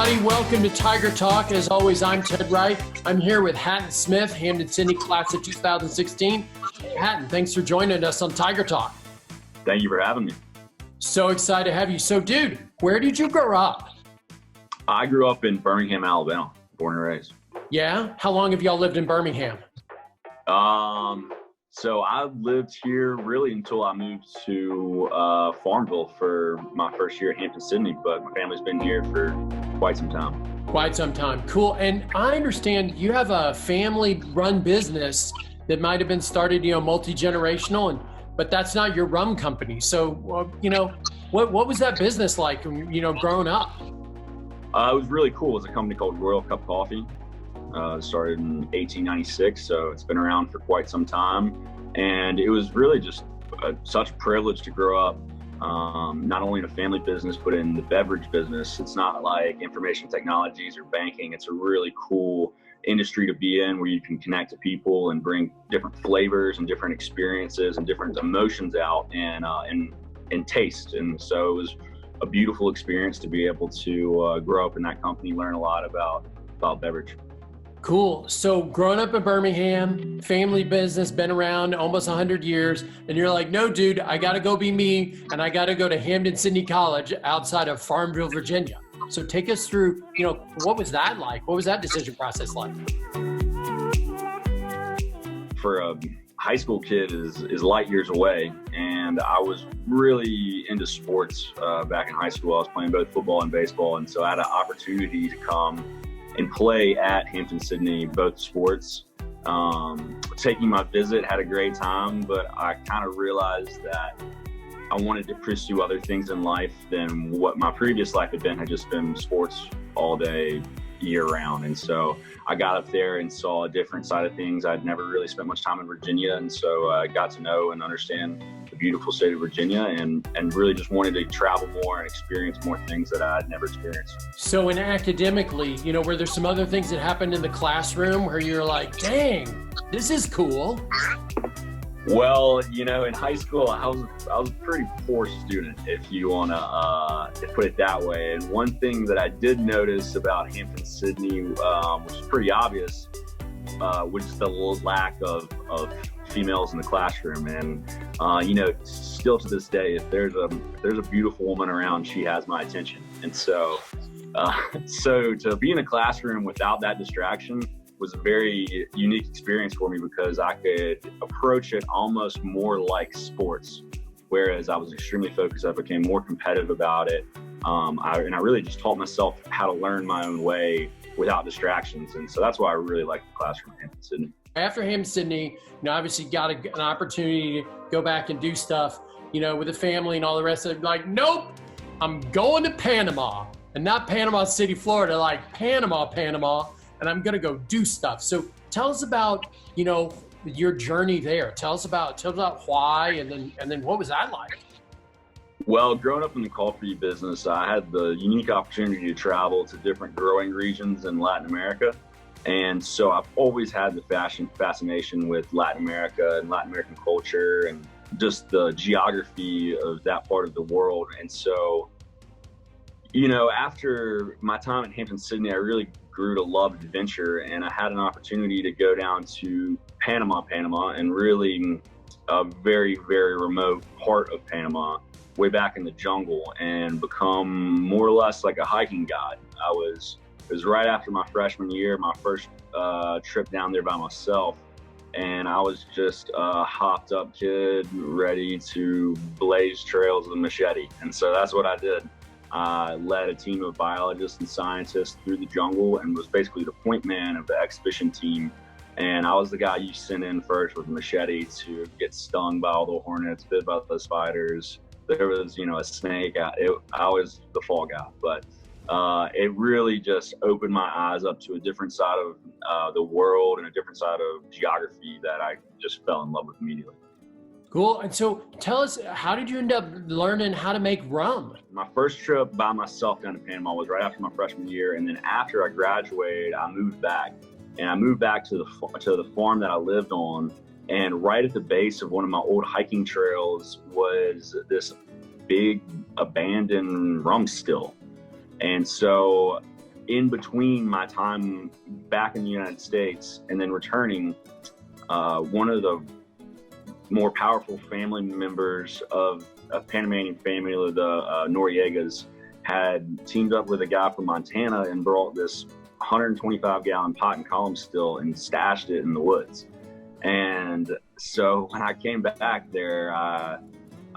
everybody. Welcome to Tiger Talk. As always, I'm Ted Wright. I'm here with Hatton Smith, Hampden-Sydney class of 2016. Hatton, thanks for joining us on Tiger Talk. Thank you for having me. So excited to have you. So, dude, where did you grow up? I grew up in Birmingham, Alabama, born and raised. Yeah? How long have y'all lived in Birmingham? So I lived here really until I moved to Farmville for my first year at Hampden-Sydney, but my family's been here for quite some time. Quite some time. Cool. And I understand you have a family-run business that might have been started, multi-generational, but that's not your rum company. So, what was that business like, growing up? It was really cool. It was a company called Royal Cup Coffee. Started in 1896, so it's been around for quite some time. And it was really just such a privilege to grow up, not only in a family business, but in the beverage business. It's not like information technologies or banking. It's a really cool industry to be in where you can connect to people and bring different flavors and different experiences and different emotions out and taste. And so it was a beautiful experience to be able to grow up in that company, learn a lot about beverage. Cool. So growing up in Birmingham, family business, been around almost 100 years, and you're like, no, dude, I got to go be me, and I got to go to Hampden-Sydney College outside of Farmville, Virginia. So take us through, what was that like? What was that decision process like? For a high school kid is light years away, and I was really into sports back in high school. I was playing both football and baseball, and so I had an opportunity to come and play at Hampden-Sydney, both sports. Taking my visit, had a great time, but I kind of realized that I wanted to pursue other things in life than what my previous life had just been sports all day, year round. And so I got up there and saw a different side of things. I'd never really spent much time in Virginia, and so I got to know and understand the beautiful state of Virginia and really just wanted to travel more and experience more things that I'd never experienced. So in academically, were there some other things that happened in the classroom where you're like, dang, this is cool? Well, in high school, I was a pretty poor student, if you want to put it that way. And one thing that I did notice about Hampden-Sydney, which is pretty obvious, was the lack of females in the classroom. And still to this day, if there's a beautiful woman around, she has my attention. And so to be in a classroom without that distraction was a very unique experience for me, because I could approach it almost more like sports, whereas I was extremely focused. I became more competitive about it. I really just taught myself how to learn my own way without distractions. And so that's why I really like the classroom at Hampden-Sydney. After Hampden-Sydney, obviously got an opportunity to go back and do stuff, with the family and all the rest of it. Like, nope, I'm going to Panama, and not Panama City, Florida, like Panama, and I'm going to go do stuff. So tell us about, your journey there. Tell us about why, and then what was that like? Well, growing up in the coffee business, I had the unique opportunity to travel to different growing regions in Latin America. And so I've always had the fascination with Latin America and Latin American culture and just the geography of that part of the world. And so, after my time at Hampden-Sydney, I really grew to love adventure, and I had an opportunity to go down to Panama, and really a very, very remote part of Panama, way back in the jungle, and become more or less like a hiking guide. It was right after my freshman year, my first trip down there by myself, and I was just a hopped up kid ready to blaze trails with a machete. And so that's what I did. I led a team of biologists and scientists through the jungle and was basically the point man of the expedition team. And I was the guy you sent in first with a machete to get stung by all the hornets, bit by the spiders. There was, a snake. I was the fall guy. But it really just opened my eyes up to a different side of the world and a different side of geography that I just fell in love with immediately. Cool. And so tell us, how did you end up learning how to make rum? My first trip by myself down to Panama was right after my freshman year. And then after I graduated, I moved back. And I moved back to the farm that I lived on. And right at the base of one of my old hiking trails was this big abandoned rum still. And so in between my time back in the United States and then returning, one of the more powerful family members of a Panamanian family, the Noriegas, had teamed up with a guy from Montana and brought this 125-gallon pot and column still and stashed it in the woods. And so when I came back there, I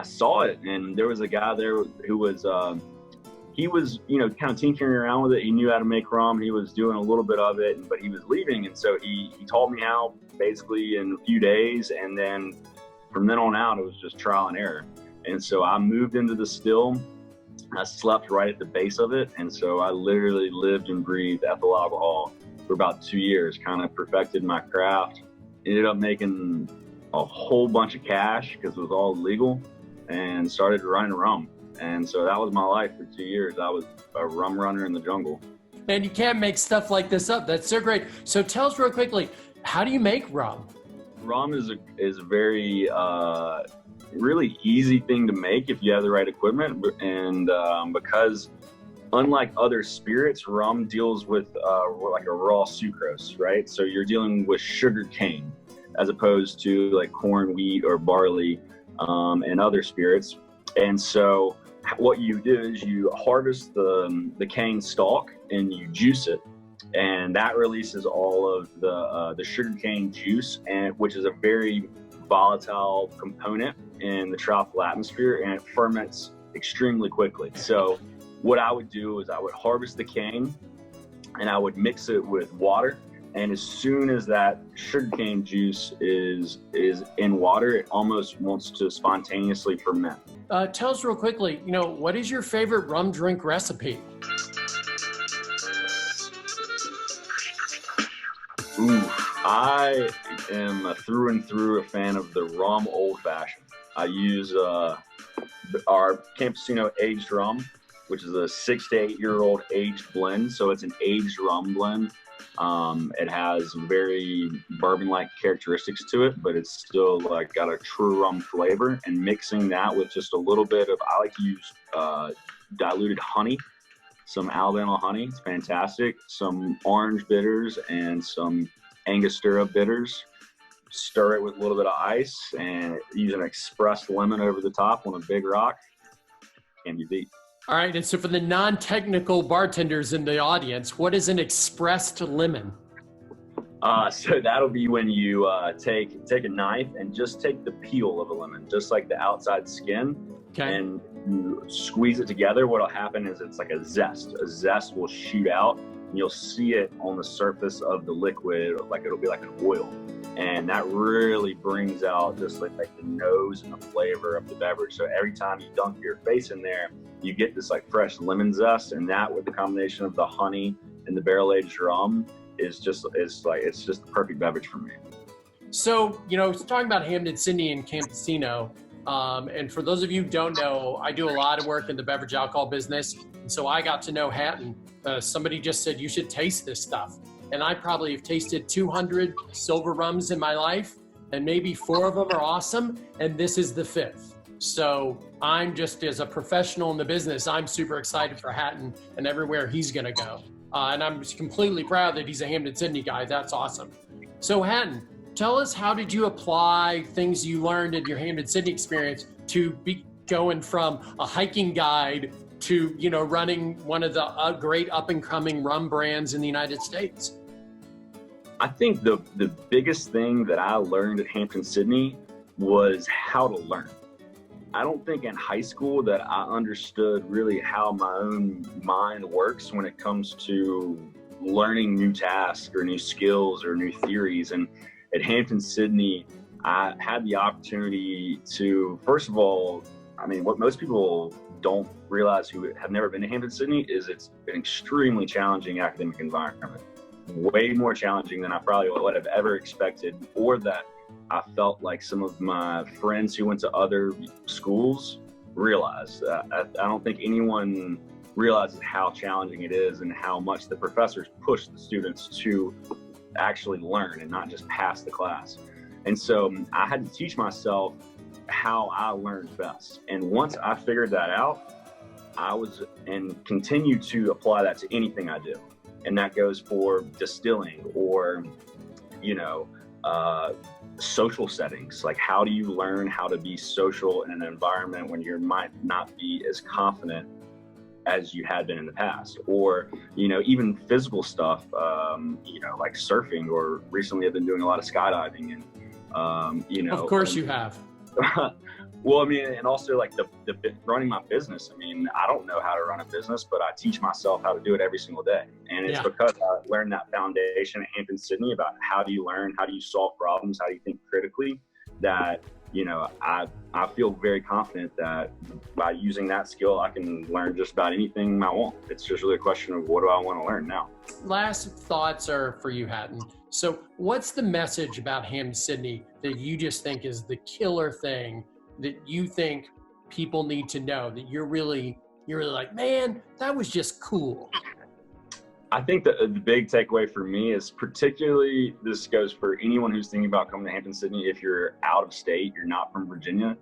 saw it, and there was a guy there who was, he was, kind of tinkering around with it. He knew how to make rum. He was doing a little bit of it, but he was leaving. And so he taught me how basically in a few days. And then from then on out, it was just trial and error. And so I moved into the still. I slept right at the base of it. And so I literally lived and breathed ethyl alcohol for about 2 years, kind of perfected my craft. Ended up making a whole bunch of cash because it was all legal, and started running rum. And so that was my life for 2 years. I was a rum runner in the jungle. Man, you can't make stuff like this up. That's so great. So tell us real quickly, how do you make rum? Rum is a very, really easy thing to make if you have the right equipment. And because unlike other spirits, rum deals with like a raw sucrose, right? So you're dealing with sugar cane as opposed to like corn, wheat, or barley and other spirits. And so what you do is you harvest the cane stalk and you juice it, and that releases all of the sugarcane juice, and which is a very volatile component in the tropical atmosphere, and it ferments extremely quickly. So what I would do is I would harvest the cane and I would mix it with water. And as soon as that sugarcane juice is in water, it almost wants to spontaneously ferment. Tell us real quickly, what is your favorite rum drink recipe? Ooh, I am through and through a fan of the rum old fashioned. I use our Campesino aged rum, which is a 6 to 8 year old aged blend. So it's an aged rum blend. It has very bourbon-like characteristics to it, but it's still like got a true rum flavor. And mixing that with just a little bit of, I like to use diluted honey, some Alabama honey. It's fantastic. Some orange bitters and some Angostura bitters. Stir it with a little bit of ice and use an expressed lemon over the top on a big rock. Can't be beat. All right, and so for the non-technical bartenders in the audience, what is an expressed lemon? So that'll be when you take a knife and just take the peel of a lemon, just like the outside skin, okay, and you squeeze it together. What'll happen is it's like a zest. A zest will shoot out, and you'll see it on the surface of the liquid, like it'll be like an oil. And that really brings out just like the nose and the flavor of the beverage. So every time you dunk your face in there, you get this like fresh lemon zest, and that with the combination of the honey and the barrel aged rum it's just the perfect beverage for me. So, talking about Hampden-Sydney and Campesino, and for those of you who don't know, I do a lot of work in the beverage alcohol business. And so I got to know Hatton. Somebody just said, you should taste this stuff. And I probably have tasted 200 silver rums in my life, and maybe 4 of them are awesome, and this is the 5th. So I'm just, as a professional in the business, I'm super excited for Hatton and everywhere he's gonna go. And I'm completely proud that he's a Hampden-Sydney guy. That's awesome. So Hatton, tell us, how did you apply things you learned in your Hampden-Sydney experience to be going from a hiking guide to, running one of the great up-and-coming rum brands in the United States? I think the biggest thing that I learned at Hampden-Sydney was how to learn. I don't think in high school that I understood really how my own mind works when it comes to learning new tasks or new skills or new theories. And at Hampden-Sydney, I had the opportunity to, first of all, what most people don't realize who have never been to Hampden-Sydney is it's an extremely challenging academic environment. Way more challenging than I probably would have ever expected, or that I felt like some of my friends who went to other schools realized. I don't think anyone realizes how challenging it is and how much the professors push the students to actually learn and not just pass the class. And so I had to teach myself how I learned best. And once I figured that out, I was and continue to apply that to anything I do. And that goes for distilling or, social settings. Like, how do you learn how to be social in an environment when you might not be as confident as you had been in the past? Or, even physical stuff, like surfing, or recently I've been doing a lot of skydiving and, Of course you have. Well, and also like the running my business. I don't know how to run a business, but I teach myself how to do it every single day. And it's because I learned that foundation at Hampden-Sydney about how do you learn, how do you solve problems, how do you think critically, that, I feel very confident that by using that skill, I can learn just about anything I want. It's just really a question of what do I want to learn now. Last thoughts are for you, Hatton. So what's the message about Hampden-Sydney that you just think is the killer thing that you think people need to know, that you're really like, man, that was just cool? I think that the big takeaway for me is, particularly this goes for anyone who's thinking about coming to Hampden-Sydney. If you're out of state, you're not from Virginia,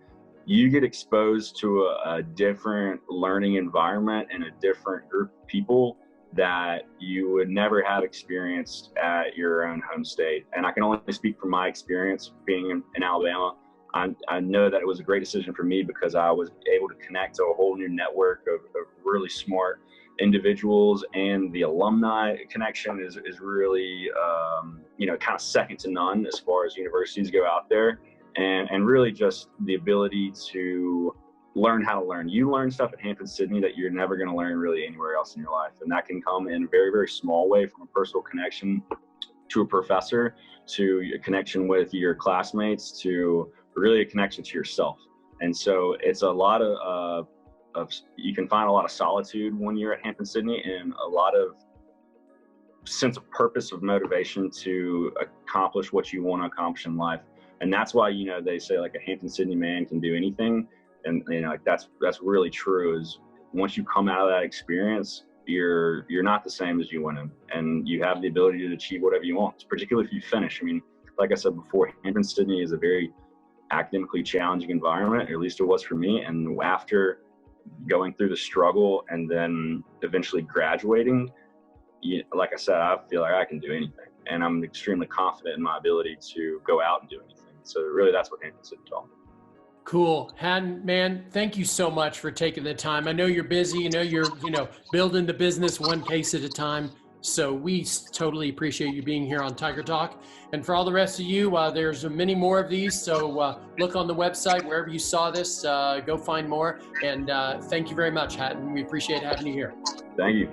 you get exposed to a different learning environment and a different group of people that you would never have experienced at your own home state. And I can only speak from my experience being in Alabama. I know that it was a great decision for me because I was able to connect to a whole new network of really smart individuals, and the alumni connection is really, kind of second to none as far as universities go out there, and really just the ability to learn how to learn. You learn stuff at Hampden-Sydney that you're never going to learn really anywhere else in your life. And that can come in a very, very small way, from a personal connection to a professor, to a connection with your classmates, to really a connection to yourself. And so it's a lot of you can find a lot of solitude when you're at Hampden-Sydney, and a lot of sense of purpose, of motivation to accomplish what you want to accomplish in life. And that's why, they say like a Hampden-Sydney man can do anything. And, that's really true. Is once you come out of that experience, you're not the same as you went in, and you have the ability to achieve whatever you want, particularly if you finish. Like I said before, Hampden-Sydney is a very academically challenging environment, or at least it was for me. And after going through the struggle and then eventually graduating, like I said, I feel like I can do anything, and I'm extremely confident in my ability to go out and do anything. So really, that's what Hampden-Sydney taught me. Cool. Hatton, man, thank you so much for taking the time. I know you're busy. I know you're, building the business one case at a time. So we totally appreciate you being here on Tiger Talk. And for all the rest of you, there's many more of these. So look on the website, wherever you saw this, go find more. And thank you very much, Hatton. We appreciate having you here. Thank you.